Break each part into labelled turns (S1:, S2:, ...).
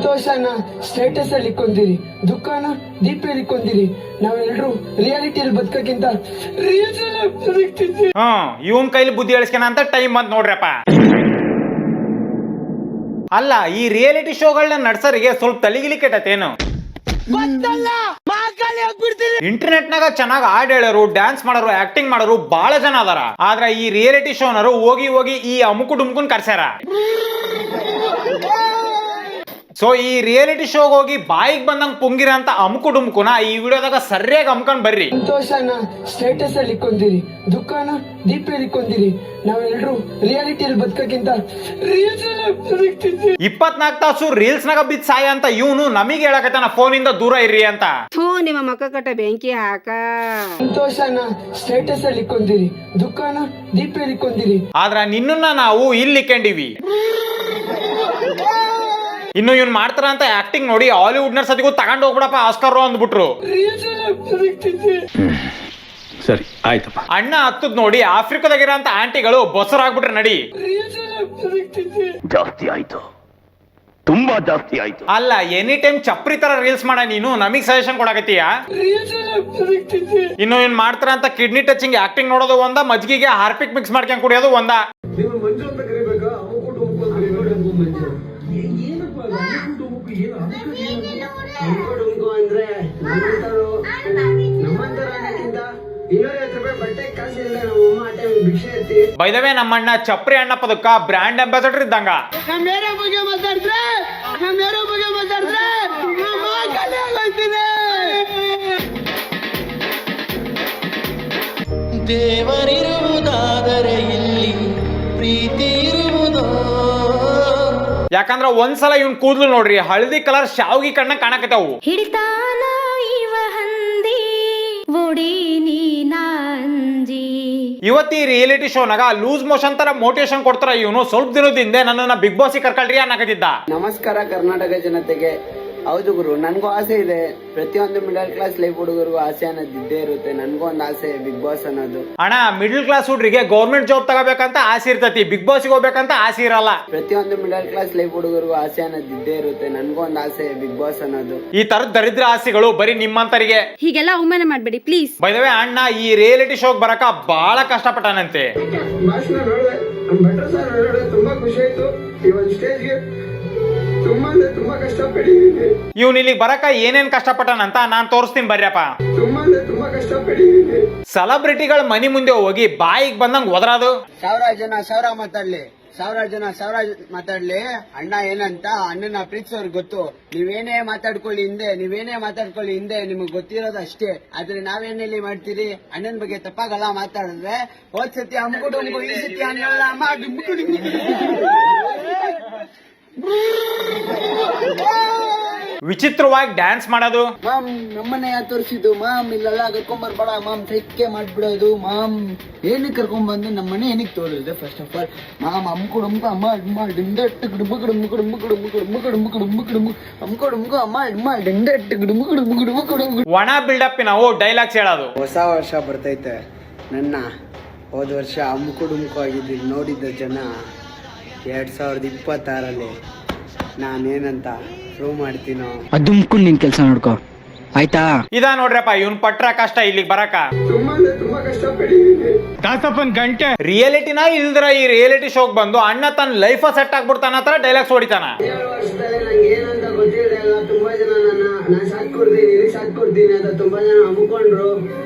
S1: ಸಂತೋಷನ status ಅಲ್ಲಿ ಇಕ್ಕೊಂತೀರಿ, ದುಃಖನ ದೀಪದಲ್ಲಿ ಇಕ್ಕೊಂತೀರಿ. ನಾವೆಲ್ಲರೂ ರಿಯಾಲಿಟಿಯಲ್ಲಿ ಬದುಕಕ್ಕಿಂತ reels ಬದುಕ್ತಿದ್ವಿ.
S2: ಇವನ್ ಕೈಲಿ ಬುದ್ಧಿ ಹೇಳಿಸ್ಕೇನ ಅಂತ ಟೈಮ್ ಬಂದ್ ನೋಡ್ರಪ್ಪ. ಅಲ್ಲ, ಈ ರಿಯಾಲಿಟಿ ಶೋಗಳನ್ನ ನಡ್ಸರಿಗೆ ಸ್ವಲ್ಪ ತಲೆಗಿಲಿ ಕೆಟ್ಟತೇನು? ಇಂಟರ್ನೆಟ್ ನಾಗ ಚೆನ್ನಾಗಿ ಹಾಡ್ ಹೇಳೋರು, ಡ್ಯಾನ್ಸ್ ಮಾಡೋರು, ಆಕ್ಟಿಂಗ್ ಮಾಡೋರು ಬಹಳ ಜನ ಅದಾರ. ಆದ್ರ ಈ ರಿಯಾಲಿಟಿ ಶೋನರು ಹೋಗಿ ಹೋಗಿ ಈ ಅಮುಕು ಡುಮ್ಕುನ್ ಕರ್ಸ್ಯಾರ. ಸೊ ಈ ರಿಯಾಲಿಟಿ ಶೋಗ್ ಹೋಗಿ ಬಾಯಿಗೆ ಬಂದಂಗ್ ಪುಂಗಿರ ಅಂತ ಅಮುಕು ಡುಮ್ಕುನ ಈ ವಿಡಿಯೋದಾಗ ಸರಿಯಾಗಿ ಅಮ್ಕೊಂಡ್ ಬರ್ರಿ.
S1: ಸಂತೋಷನ ಸ್ಟೇಟಸ್ ಅಲ್ಲಿ ಇಕ್ಕೊಂತೀರಿ, ದುಃಖನ ದೀಪದಲ್ಲಿ ಇಕ್ಕೊಂತೀರಿ. ನಾವೆಲ್ಲರೂ ರಿಯಾಲಿಟಿಯಲ್ಲಿ ಬದುಕಕ್ಕಿಂತ ರೀಲ್ಸ್ ಬದುಕ್ತಿದ್ವಿ.
S2: 24 ತಾಸು ರೀಲ್ಸ್ ನಾಗ ಬಿದ್ದು ಸಾಯ ಅಂತ ಇವನು ನಮಗೆ ಹೇಳಕತ್ತಾನ ಫೋನ್ ಇಂದ ದೂರ ಇರ್ರಿ ಅಂತ.
S3: ನಿಮ್ಮ ಮಕ್ಕ ಕಟ್ಟ ಬೆಂಕಿ ಹಾಕ.
S1: ಸಂತೋಷನ ಸ್ಟೇಟಸ್ ಅಲ್ಲಿ ಇಕ್ಕೊಂತೀರಿ, ದುಃಖನ ದೀಪದಲ್ಲಿ ಇಕ್ಕೊಂತೀರಿ.
S2: ಆದ್ರ ನಿನ್ನನ್ನ ನಾವು ಇಲ್ಲಿ ಇಕ್ಕೊಂಡಿವಿ. ಇನ್ನು ಇವ್ನ್ ಮಾಡ್ತಾರ ಅಂತ ಆಕ್ಟಿಂಗ್ ನೋಡಿ ಹಾಲಿವುಡ್ ನರ್ ಸತಿಗೂ ತಗೊಂಡ್ ಹೋಗ್ಬಿಡಪ್ಪ ಆಸ್ಕರ್ ಅಂದ್ಬಿಟ್ರು.
S4: ಸರಿ ಆಯ್ತಪ್ಪ.
S2: ಅಣ್ಣ ಹತ್ತದ್ ನೋಡಿ ಆಫ್ರಿಕಾದಾಗಿರೋ ಅಂತ ಆಂಟಿಗಳು ಬಸರಾಗ್ಬಿಟ್ರೆ ನಡಿ.
S4: ಜಾಸ್ತಿ ಆಯ್ತು, ತುಂಬಾ ಜಾಸ್ತಿ ಆಯ್ತು.
S2: ಅಲ್ಲ, ಎನಿ ಟೈಮ್ ಚಪ್ರಿ ತರ ರೀಲ್ಸ್ ಮಾಡ ನೀನು ನಮಗ್ ಸಜೆಷನ್ ಕೊಡಕತ್ತೀಯ. ಇನ್ನು ಏನ್ ಮಾಡ್ತಾರ ಅಂತ ಕಿಡ್ನಿ ಟಚಿಂಗ್ ಆಕ್ಟಿಂಗ್ ನೋಡೋದು ಒಂದ, ಮಜ್ಜಿಗೆ ಹಾರ್ಪಿಕ್ ಮಿಕ್ಸ್ ಮಾಡ್ಕೊಂಡ್ ಕುಡಿಯೋದು ಒಂದ. ಬೈದವೇ ನಮ್ಮಣ್ಣ ಚಪ್ರಿ ಅಣ್ಣ ಪದಕ್ಕ ಬ್ರ್ಯಾಂಡ್ ಅಂಬಾಸಡರ್ ಇದ್ದಂಗ.
S5: ದೇವರಿರುವುದಾದರೆ ಇಲ್ಲಿ ಪ್ರೀತಿ ಇರುವುದೋ.
S2: ಯಾಕಂದ್ರ ಒಂದ್ಸಲ ಇವ್ನ್ ಕೂದ್ಲು ನೋಡ್ರಿ, ಹಳದಿ ಕಲರ್ ಶಾವ್ಗಿ ಕಣ್ಣ ಕಾಣಕತ್ತಾವು.
S6: ಹಿಡಿತಾನ ಇವ ಹಂದಿ ಓಡಿ ನೀನಾಂಜಿ.
S2: ಇವತ್ತಿ ರಿಯಾಲಿಟಿ ಶೋನಾಗ ಲೂಸ್ ಮೋಷನ್ ತರ ಮೋಟಿವೇಶನ್ ಕೊಡ್ತಾರ. ಇವನು ಸ್ವಲ್ಪ ದಿನದ ಹಿಂದೆ ನನ್ನನ್ನ ಬಿಗ್ ಬಾಸ್ ಕರ್ಕಳ್ರಿ ಅನ್ನಕತ್ತಿದ್ದ.
S7: ನಮಸ್ಕಾರ ಕರ್ನಾಟಕ ಜನತೆಗೆ. ಹೌದು ಗುರು, ನನ್ಗೂ ಆಸೆ ಇದೆ. ಪ್ರತಿಯೊಂದು ಮಿಡಲ್ ಕ್ಲಾಸ್ ಲೈಫ್ ಹುಡುಗರಿಗೂ ಆಸೆ ಅನ್ನೋದು ಇದ್ದೇ ಇರುತ್ತೆ. ನನ್ಗೂ ಒಂದು ಆಸೆ ಬಿಗ್ ಬಾಸ್ ಅನ್ನೋದು.
S2: ಅಣ್ಣ, ಮಿಡಲ್ ಕ್ಲಾಸ್ ಹುಡುಗರಿಗೆ ಗೌರ್ಮೆಂಟ್ ಜಾಬ್ ತಗೋಬೇಕಂತ ಆಸೆ ಇರ್ತತಿ, ಬಿಗ್ ಬಾಸ್ ಹೋಗ್ಬೇಕಂತ ಆಸೆ ಇರಲ್ಲ.
S7: ಪ್ರತಿಯೊಂದು ಮಿಡಲ್ ಕ್ಲಾಸ್ ಲೈಫ್ ಹುಡುಗರಿಗೂ ಆಸೆ ಅನ್ನೋದು ಇದ್ದೇ ಇರುತ್ತೆ. ನನ್ಗೂ ಒಂದು ಆಸೆ ಬಿಗ್ ಬಾಸ್ ಅನ್ನೋದು.
S2: ಈ ತರದ ದರಿದ್ರ ಆಸೆಗಳು ಬರೀ ನಿಮ್ಮಂತರಿಗೆ.
S3: ಹೀಗೆಲ್ಲ ಅವಮಾನ ಮಾಡ್ಬೇಡಿ ಪ್ಲೀಸ್.
S2: ಬೈದವೇ ಅಣ್ಣ ಈ ರಿಯಾಲಿಟಿ ಶೋಗ್ ಬರಕ ಬಹಳ ಕಷ್ಟಪಟ್ಟಾನಂತೆ.
S1: ತುಂಬಾ ಖುಷಿ ಆಯ್ತು. ಈ ಒಂದು ಸ್ಟೇಜ್ಗೆ ತುಂಬಾ ಕಷ್ಟಪಟ್ಟಿದ್ದೀನಿ.
S2: ಇವ್ನ ಇಲ್ಲಿ ಬರಕ ಏನೇನ್ ಕಷ್ಟಪಟ್ಟನಂತ ನಾನ್ ತೋರಿಸ್ತೀನಿ ಬರ್ರಪ್ಪ.
S1: ತುಂಬಾ ಕಷ್ಟಪಟ್ಟಿದ್ದೀನಿ.
S2: ಸೆಲೆಬ್ರಿಟಿಗಳ ಮನಿ ಮುಂದೆ ಹೋಗಿ ಬಾಯಿಗೆ ಬಂದಂಗ್ ಒದರಾದು.
S7: ಸಾವಿರ ಜನ ಮಾತಾಡ್ಲಿ. ಅಣ್ಣ ಏನಂತ, ಅಣ್ಣನ ಪ್ರೀತಿಸೋರ್ಗೆ ಗೊತ್ತು. ನೀವೇನೇ ಮಾತಾಡ್ಕೊಳ್ಳಿ ಹಿಂದೆ ನಿಮಗ್ ಗೊತ್ತಿರೋದು ಅಷ್ಟೇ. ಆದ್ರೆ ನಾವೇನಲ್ಲಿ ಮಾಡ್ತೀರಿ, ಅಣ್ಣನ ಬಗ್ಗೆ ತಪ್ಪಾಗಲ್ಲ ಮಾತಾಡಿದ್ರೆ ಹೋದ್ ಸತಿ ಅಮ್ಗುಡುಂಗು, ಈ ಸತಿ ಅನ್ನಲ್ಲ
S2: ವಿಚಿತ್ರವಾಗಿ ಡ್ಯಾನ್ಸ್ ಮಾಡೋದು.
S7: ಮಾಮ್ ನಮ್ಮನೆ ತೋರಿಸಿದ್ದು ಮಾಮ್, ಇಲ್ಲೆಲ್ಲ ಕರ್ಕೊಂಬರ್ಬೇಡ ಮಾಮ್, ಸೈಕೆ ಮಾಡ್ಬಿಡೋದು ಮಾಮ್. ಏನಕ್ಕೆ ಕರ್ಕೊಂಡ್ಬಂದು ನಮ್ಮನೆ ಏನಕ್ಕೆ ತೋರಿಸಿದೆ? ಫಸ್ಟ್ ಆಫ್ ಆಲ್ ಮಾಮ್ ಅಮ್ಕೊಡುಂಬ ಅಮ್ಮ ಅಮ್ಮ ಡಿಂಡಟ್ಟು ಗುಡುಂಬು ಗುಡುಂಬು ಗುಡುಂಬು ಗುಡುಂಬು ಗುಡುಂಬು ಗುಡುಂಬು ಗುಡುಂಬು ಗುಡುಂಬು ಅಮ್ಕೊಡುಂಬು ಅಮ್ಮ ಅಮ್ಮ ಡಿಂಡಟ್ಟು ಗುಡುಂಬು ಗುಡುಂಬು ಗುಡುಂಬು ಗುಡುಂಬು.
S2: ಒಣ ಬಿಲ್ಡಪ್ ನಾವು ಡೈಲಾಗ್ಸ್ ಹೇಳೋದು.
S7: ಹೊಸ ವರ್ಷ ಬರ್ತೈತೆ. ನನ್ನ ಹೋದ ವರ್ಷ ಅಮ್ಕುಡುಂಬು ಆಗಿದ್ದೀನಿ ನೋಡಿದ್ದ ಜನ 2026 ನಾನೇನಂತ ಪ್ರೂವ್ ಮಾಡ್ತೀನೋ
S5: ಅದುಮ್ಕು ನಿನ್ ಕೆಲ್ಸ ನೋಡ್ಕೋ ಆಯ್ತಾ.
S2: ಇದ ನೋಡ್ರಪ್ಪ ಇವ್ನ್ ಪಟ್ರ ಕಷ್ಟ ಇಲ್ಲಿಗೆ ಬರಕ.
S1: ತುಂಬಾ ಕಷ್ಟಪಟ್ಟಿದ್ದೀನಿ.
S2: ದಾಸಪ್ಪನ್ ಗಂಟೆ ರಿಯಾಲಿಟಿನ ಇಲ್ದ್ರ ಈ ರಿಯಾಲಿಟಿ ಶೋಗ್ ಬಂದು ಅಣ್ಣ ತನ್ನ ಲೈಫ್ ಸೆಟ್ ಆಗ್ಬಿಡ್ತಾನ ಹತ್ರ ಡೈಲಾಗ್ಸ್ ಹೊಡಿತಾನ.
S7: 7 ವರ್ಷದಲ್ಲಿ ನಂಗೆ ಏನಂತ ಗೊತ್ತಿರಲಿಲ್ಲ. ತುಂಬಾ ಜನ ನಾನು ಸಾಥ್ ಕೊಡ್ತೀನಿ ಅಂತ ತುಂಬಾ ಜನ ಅಮ್ಕೊಂಡ್ರು.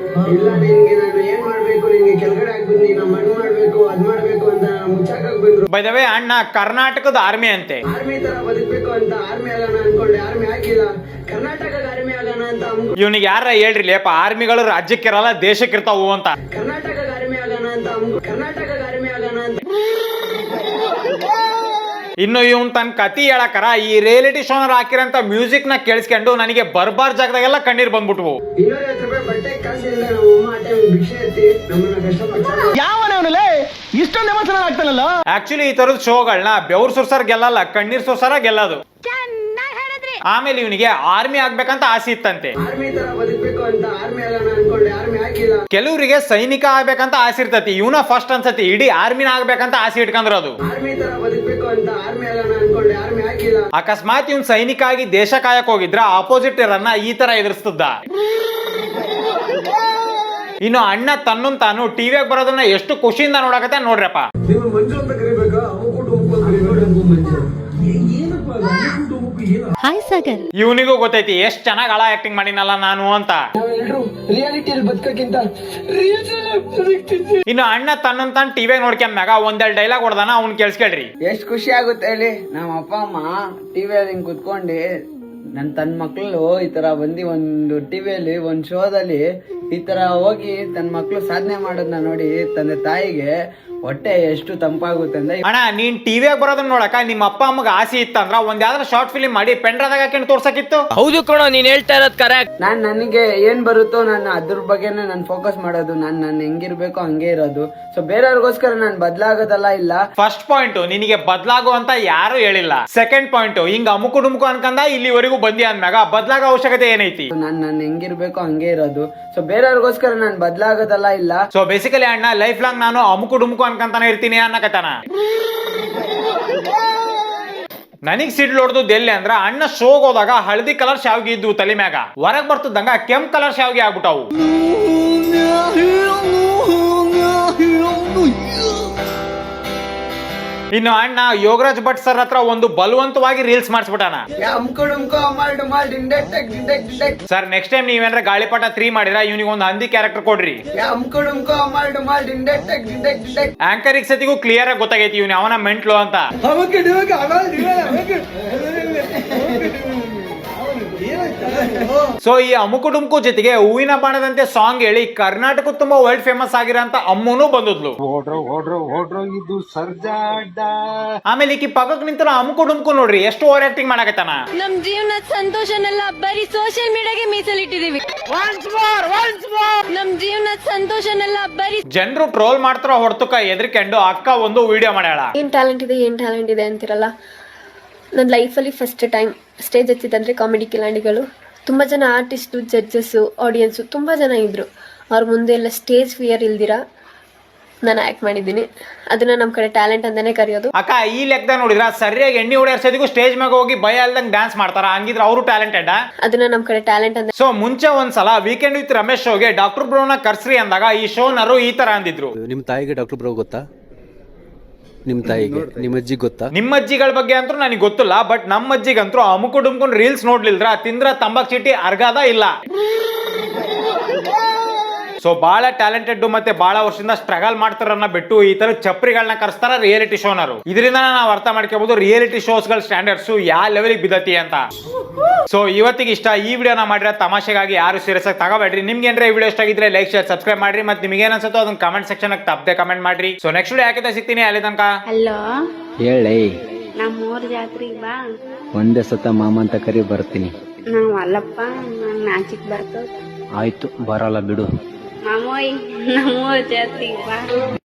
S7: ಇಲ್ಲ ನಿನ್ಗೆ ನಾನು ಏನ್ ಮಾಡ್ಬೇಕು, ನಿನ್ಗೆ ಕೆಳಗಡೆ ಹಾಕ್ಬಿಟ್ಟು ನೀನು ಮಣ್ಣು ಮಾಡ್ಬೇಕು ಅದ್ ಮಾಡ್ಬೇಕು ಅಂತ ಮುಚ್ಚಾಕಕ್ ಬಂದ್ರು.
S2: ಬೈ ದ ವೇ ಅಣ್ಣ ಕರ್ನಾಟಕದ ಆರ್ಮಿ ಅಂತೆ.
S7: ಆರ್ಮಿ ತರ ಬದುಕ್ಬೇಕು ಅಂತ ಆರ್ಮಿ ಆಗೋಣ ಅನ್ಕೊಂಡೆ, ಆರ್ಮಿ ಆಗಿಲ್ಲ. ಕರ್ನಾಟಕದ ಆರ್ಮಿ ಆಗೋಣ ಅಂತ
S2: ಇವನಿಗೆ ಯಾರ ಹೇಳ್ರಿ ಲೇಪ, ಆರ್ಮಿಗಳು ರಾಜ್ಯಕ್ಕಿರಲ್ಲ ದೇಶಕ್ಕಿರ್ತಾವು ಅಂತ.
S7: ಕರ್ನಾಟಕದ ಆರ್ಮಿ ಆಗೋಣ ಅಂತ
S2: ಇನ್ನು ಇವನ್ ತನ್ನ ಕತಿ ಹೇಳಕರ ಈ ರಿಯಾಲಿಟಿ ಶೋನರ್ ಹಾಕಿರಂತ ಮ್ಯೂಸಿಕ್ ನ ಕೇಳಿಸ್ಕೊಂಡು ನನಗೆ ಬರ್ಬಾರ್ ಜಾಗದಾಗೆಲ್ಲ ಕಣ್ಣೀರ್ ಬಂದ್ಬಿಟ್ವು.
S7: 250 ರೂಪಾಯಿ ಬಟ್ಟೆ ಕಾಸಿಲ್ಲ ನಮ್ಮ ಅಮ್ಮ ಭಿಕ್ಷೆ ಎತ್ತಿ ನಮ್ಮನ್ನ ಕಷ್ಟಪಟ್ಟು
S5: ಯಾವನವನಲ್ಲೇ ಇಷ್ಟೊಂದು ಎಮೋಷನಲ್ ಆಗ್ತಾನಲ್ಲ.
S2: ಆಕ್ಚುಲಿ ಈ ತರದ ಶೋಗಳನ್ನ ಬೆವ್ರ ಸುರ್ಸರ್ ಗೆಲ್ಲಲ್ಲ, ಕಣ್ಣೀರ್ ಸುರ್ಸರ ಗೆಲ್ಲದು. ಆಮೇಲೆ ಇವನಿಗೆ ಆರ್ಮಿ ಆಗ್ಬೇಕಂತ ಆಸೆ ಇತ್ತಂತೆ.
S7: ಆರ್ಮಿ ತರ ಬದುಕ್ಬೇಕು ಅಂತ ಆರ್ಮಿ ಆಗೋಣ ಅನ್ಕೊಂಡೆ, ಆರ್ಮಿ ಆಗಿಲ್ಲ.
S2: ಕೆಲವರಿಗೆ ಸೈನಿಕ ಆಗ್ಬೇಕಂತ ಆಸೆ ಇರ್ತತಿ, ಇವನ ಫಸ್ಟ್ ಅನ್ಸತಿ ಇಡೀ ಆರ್ಮಿನ ಆಗ್ಬೇಕಂತ ಆಸೆ ಇಟ್ಕೊಂಡ್ರ ಅದು.
S7: ಆರ್ಮಿ ತರ ಬದುಕ್ಬೇಕು ಅಂತ ಆರ್ಮಿ ಆಗೋಣ ಅನ್ಕೊಂಡೆ, ಆರ್ಮಿ
S1: ಆಗಿಲ್ಲ.
S2: ಅಕಸ್ಮಾತ್ ಇವ್ನ್ ಸೈನಿಕ ಆಗಿ ದೇಶ ಕಾಯಕ್ ಹೋಗಿದ್ರ ಆಪೋಸಿಟ್ ಇರನ್ನ ಈ ತರ ಎದುರಿಸ್ತದ. ಇನ್ನು ಅಣ್ಣ ತನ್ನನ್ ತಾನು ಟಿವಿಯಾಗ ಬರೋದನ್ನ ಎಷ್ಟು ಖುಷಿಯಿಂದ ನೋಡಕತ್ತೆ ನೋಡ್ರಪ್ಪ.
S1: ನೀವು ಮಂಜು ಅಂತ ಕರಿಬೇಕಾ, ಅಮ್ಮು ಟುಮುಕು ಅಂತ ಕರಿಬೇಕಾ? ಮಂಜು ಏನಪ್ಪ ಅಮ್ಮು ಟುಮುಕು ಏನು?
S6: ಹಾಯ್ ಸಾಗರ್.
S2: ಇವನಿಗೂ ಗೊತ್ತೈತಿ ಎಷ್ಟ್ ಚೆನ್ನಾಗ್ ಹಳ ಆಕ್ಟಿಂಗ್ ಮಾಡಿನಲ್ಲ ನಾನು ಅಂತ.
S1: ನಾವೆಲ್ಲರೂ ರಿಯಾಲಿಟಿಯಲ್ಲಿ ಬದುಕಕ್ಕಿಂತ ರೀಲ್ಸ್
S2: ಇನ್ನು ಅಣ್ಣ ತನ್ನನ್ ತಾನು ಟಿವಿಯಾಗ ನೋಡ್ಕೊಂಡಾಗ ಒಂದೆರಡು ಡೈಲಾಗ್ ಹೊಡೆದಾನ, ಅವ್ನ್ ಕೇಳಿಸ್ಕೇಳ್ರಿ.
S7: ಎಷ್ಟ್ ಖುಷಿ ಆಗುತ್ತೆ ಹೇಳಿ. ನಮ್ಮ ಅಪ್ಪ ಅಮ್ಮ ಟಿವಿಯಲ್ಲಿ ಹಿಂಗ್ ಕುತ್ಕೊಂಡು ತನ್ನ ಮಕ್ಳು ಈ ತರ ಬಂದು ಒಂದು ಟಿವಿಯಲ್ಲಿ ಒಂದ್ ಶೋದಲ್ಲಿ ಈ ತರ ಹೋಗಿ ತನ್ನ ಮಕ್ಳು ಸಾಧನೆ ಮಾಡೋದನ್ನ ನೋಡಿ ತಂದೆ ತಾಯಿಗೆ ಹೊಟ್ಟೆ ಎಷ್ಟು ತಂಪಾಗುತ್ತೆ ಅಂದ್ರೆ.
S2: ಅಣ್ಣ ನೀನ್ ಟಿವಿಯಾಗ ಬರೋದನ್ನ ನೋಡಕ ನಿಮ್ಮ ಅಪ್ಪ ಅಮ್ಮಗ ಆಸೆ ಇತ್ತಂದ್ರ ಒಂದ್ ಯಾವ್ದಾರ ಶಾರ್ಟ್ ಫಿಲ್ಮ್ ಮಾಡಿ ಪೆಂಡ್ರದಾಗ ಹಾಕೊಂಡು ತೋರ್ಸಕಿತ್ತು.
S5: ಹೌದು ಕಣೋ, ನೀನ್ ಹೇಳ್ತಾ ಇರೋದ್ ಕರೆಕ್ಟ್.
S7: ನನಗೆ ಏನ್ ಬರುತ್ತೋ ನಾನು ಅದ್ರ ಬಗ್ಗೆನೇ ನಾನು ಫೋಕಸ್ ಮಾಡೋದು. ನಾನು ಹೆಂಗಿರ್ಬೇಕೋ ಹಂಗೆ ಇರೋದು. ಸೊ ಬೇರೆಯವ್ರಿಗೋಸ್ಕರ ನಾನು ಬದ್ಲಾಗೋದಲ್ಲ ಇಲ್ಲ.
S2: ಫಸ್ಟ್ ಪಾಯಿಂಟ್, ನಿನಗೆ ಬದ್ಲಾಗು ಅಂತ ಯಾರು ಹೇಳಿಲ್ಲ. ಸೆಕೆಂಡ್ ಪಾಯಿಂಟ್, ಹಿಂಗ ಅಮುಕು ಡುಮುಕು ಅನ್ಕಂದ ಇಲ್ಲಿವರೆಗೂ ಬಂದಿ ಅಂದ್ಮ್ಯಾಗ ಬದ್ಲಾಗೋ ಅವಶ್ಯಕತೆ ಏನೈತಿ?
S7: ನಾನು ಹೆಂಗಿರ್ಬೇಕೋ ಹಂಗೆ ಇರೋದು. ಸೊ ಬೇರೆಯವ್ರಿಗೋಸ್ಕರ ನಾನು ಬದ್ಲಾಗೋದಲ್ಲ ಇಲ್ಲ.
S2: ಸೊ ಬೇಸಿಕಲಿ ಅಣ್ಣ ಲೈಫ್ ಲಾಂಗ್ ನಾನು ಅಮುಕು ಡುಮುಕು ಅನ್ಕಂತಾನೆ ಇರ್ತೀನಿ ಅನ್ನಕತ್ತಾನ. ನನಗ್ ಸಿಡ್ಲು ಹೊಡೆದು ಎಲ್ಲಿ ಅಂದ್ರ ಅಣ್ಣ ಶೋಗ್ ಹೋದಾಗ ಹಳದಿ ಕಲರ್ ಶಾವ್ಗಿ ಇದ್ವು ತಲೆ ಮ್ಯಾಗ, ಹೊರಗ್ ಬರ್ತದಂಗ ಕೆಂಪ್ ಕಲರ್ ಶಾವ್ಗಿ ಆಗ್ಬಿಟ್ಟವು. ಇನ್ನು ಅಣ್ಣ ಯೋಗರಾಜ್ ಭಟ್ ಸರ್ ಹತ್ರ ಒಂದು ಬಲವಂತವಾಗಿ ರೀಲ್ಸ್ ಮಾಡಿಸ್ಬಿಟ್ಟಾನ. ಸರ್ ನೆಕ್ಸ್ಟ್ ಟೈಮ್ ನೀವೇನ್ರ ಗಾಳಿಪಟ 3 ಮಾಡಿದ್ರ ಇವನಿಗೆ ಒಂದು ಹಂದಿ ಕ್ಯಾರೆಕ್ಟರ್ ಕೊಡ್ರಿ. ಆಂಕರ್ ಸತಿಗೂ ಕ್ಲಿಯರ್ ಆಗಿ ಗೊತ್ತಾಗೈತಿ ಇವ್ನ ಅವನ ಮೆಂಟ್ಲು ಅಂತ. ಸೊ ಈ ಅಮುಕು ಡುಮ್ಕು ಜೊತೆಗೆ ಹೂವಿನ ಬಾಣದಂತೆ ಸಾಂಗ್ ಹೇಳಿ ಕರ್ನಾಟಕ ತುಂಬಾ ವರ್ಲ್ಡ್ ಫೇಮಸ್ ಆಗಿರೋಂತ ಅಮ್ಮನೂ ಬಂದದ್ಲು. ಆಮೇಲೆ ಈಕಿ ಪಕ್ಕಕ್ಕೆ ನಿಂತಲ್ಲ ಅಮುಕು ಡುಮ್ಕು ನೋಡ್ರಿ ಎಷ್ಟು ಓವರ್ ಆಕ್ಟಿಂಗ್ ಮಾಡಕತ್ತಾನ.
S6: ನಮ್ ಜೀವನದ ಸಂತೋಷನೆಲ್ಲ ಬರೀ ಸೋಷಿಯಲ್ ಮೀಡಿಯಾಗೆ ಮೀಸಲಿಟ್ಟಿದೀವಿ. ನಮ್ ಜೀವನದ ಸಂತೋಷನೆಲ್ಲ ಬರೀ
S2: ಜನರು ಟ್ರೋಲ್ ಮಾಡ್ತಾರ ಹೊರತುಕ ಎದ್ರಿಕೊಂಡು ಅಕ್ಕ ಒಂದು ವಿಡಿಯೋ ಮಾಡ್ಯಾಳ.
S8: ಏನ್ ಟ್ಯಾಲೆಂಟ್ ಇದೆ ಅಂತಿರಲ್ಲ. ನನ್ನ ಲೈಫಲ್ಲಿ ಫಸ್ಟ್ ಟೈಮ್ ಸ್ಟೇಜ್ ಹಚ್ಚಿದಂದರೆ ಕಾಮಿಡಿ ಕಿಲಾಡಿಗಳು. ತುಂಬ ಜನ ಆರ್ಟಿಸ್ಟು, ಜಡ್ಜಸ್ಸು, ಆಡಿಯನ್ಸು ತುಂಬ ಜನ ಇದ್ದರು. ಅವ್ರ ಮುಂದೆ ಎಲ್ಲ ಸ್ಟೇಜ್ ಫಿಯರ್ ಇಲ್ದಿರ ನಾನು ಆ್ಯಕ್ಟ್ ಮಾಡಿದ್ದೀನಿ. ಅದನ್ನ ನಮ್ಮ ಕಡೆ ಟ್ಯಾಲೆಂಟ್ ಅಂತಾನೆ ಕರೆಯೋದು.
S2: ಅಕ್ಕ ಈ ಲೆಕ್ಕದಾಗ ನೋಡಿದ್ರ ಸರಿಯಾಗಿ ಎಣ್ಣೆ ಹೊಡೆಯೋದಿಗೂ ಸ್ಟೇಜ್ ಮ್ಯಾಗ ಹೋಗಿ ಭಯ ಅಲ್ದಂಗ್ ಡ್ಯಾನ್ಸ್ ಮಾಡ್ತಾರ, ಹಂಗಿದ್ರೆ ಅವರು ಟ್ಯಾಲೆಂಟೆಡ್.
S8: ಅದನ್ನ ನಮ್ಮ ಕಡೆ ಟ್ಯಾಲೆಂಟ್ ಅಂತ.
S2: ಸೊ ಮುಂಚೆ ಒಂದ್ಸಲ ವೀಕೆಂಡ್ ವಿತ್ ರಮೇಶ್ ಶೋಗೆ ಡಾಕ್ಟರ್ ಬ್ರೋನ ಕರ್ಸ್ರಿ ಅಂದಾಗ ಈ ಶೋನರು ಈ ತರ ಅಂದಿದ್ರು.
S9: ನಿಮ್ ತಾಯಿಗೆ ಡಾಕ್ಟರ್ ಬ್ರೋ ಗೊತ್ತಾ? ನಿಮ್ ತಾಯಿಗೆ ನಿಮ್ಮ ಅಜ್ಜಿ ಗೊತ್ತಾ?
S2: ನಿಮ್ಮ ಅಜ್ಜಿಗಳ ಬಗ್ಗೆ ಅಂತೂ ನನಗೆ ಗೊತ್ತಿಲ್ಲ, ಬಟ್ ನಮ್ಮ ಅಜ್ಜಿಗಂತೂ ಅಮುಕು ಡುಮ್ಕೊಂಡು ರೀಲ್ಸ್ ನೋಡ್ಲಿಲ್ದ್ರ ತಿಂದ್ರ ತಂಬಾಕ್ ಚೀಟಿ ಅರ್ಗಾದ ಇಲ್ಲ. ಸೊ ಬಹಳ ಟ್ಯಾಲೆಂಟೆಡ್ ಮತ್ತೆ ಬಹಳ ವರ್ಷದಿಂದ ಸ್ಟ್ರಗಲ್ ಮಾಡ್ತಾರನ್ನ ಬಿಟ್ಟು ಈ ತರ ಚಪ್ರಿಗಳನ್ನ ಕರೆಸ್ತಾರ ರಿಯಾಲಿಟಿ ಶೋನರು. ಇದರಿಂದ ನಾವು ಅರ್ಥ ಮಾಡ್ಕೋಬಹುದು ರಿಯಾಲಿಟಿ ಶೋಸ್ ಗಳ ಸ್ಟ್ಯಾಂಡರ್ಡ್ಸ್ ಯಾವ ಲೆವೆಲ್ ಬಿದ್ದತಿ ಅಂತ. ಸೊ ಇವತ್ತಿಗೆ ಇಷ್ಟ. ಈ ವಿಡಿಯೋನ ಮಾಡಿರೋ ತಮಾಷೆಗಾಗಿ ಯಾರು ಸೀರಿಯಸ್ ಆಗಿ ತಗೋಬೇಡ್ರಿ. ನಿಮ್ಗೆ ಏನ್ರ ಈ ವಿಡಿಯೋ ಇಷ್ಟ ಆಗಿದ್ರೆ ಲೈಕ್, ಶೇರ್, ಸಬ್ಸ್ಕ್ರೈಬ್ ಮಾಡ್ರಿ. ಮತ್ತೆ ನಿಮ್ಗೆ ಏನ್ ಅನ್ಸುತ್ತೋ ಅದನ್ನ ಕಮೆಂಟ್ ಸೆಕ್ಷನ್ ತಪ್ಪದೆ ಕಮೆಂಟ್ ಮಾಡ್ರಿ. ಸೊ ನೆಕ್ಸ್ಟ್ ವಿಡಿಯೋ ಯಾಕೆ ಸಿಗ್ತೀನಿ ಅಲ್ಲಿ ತನಕ.
S3: ಹಲೋ,
S5: ಹೇಳಿ,
S3: ನಮ್ಮೂರ್ ಜಾತ್ರೆಗೆ ಬಾ.
S5: ಒಂದೇ ಸತ ಮಾಮ ಅಂತ ಕರಿ ಬರ್ತೀನಿ.
S3: ನಾವ್ ಅಲ್ಲಪ್ಪ, ನಾನ್ ನಾಚಿಕ್ ಬರ್ತದ.
S5: ಆಯ್ತು, ಬರಲ್ಲ ಬಿಡು.
S3: ಮಾಮೋಯ್, ನಮ್ಮೂರ್ ಜಾತ್ರೆಗೆ ಬಾ.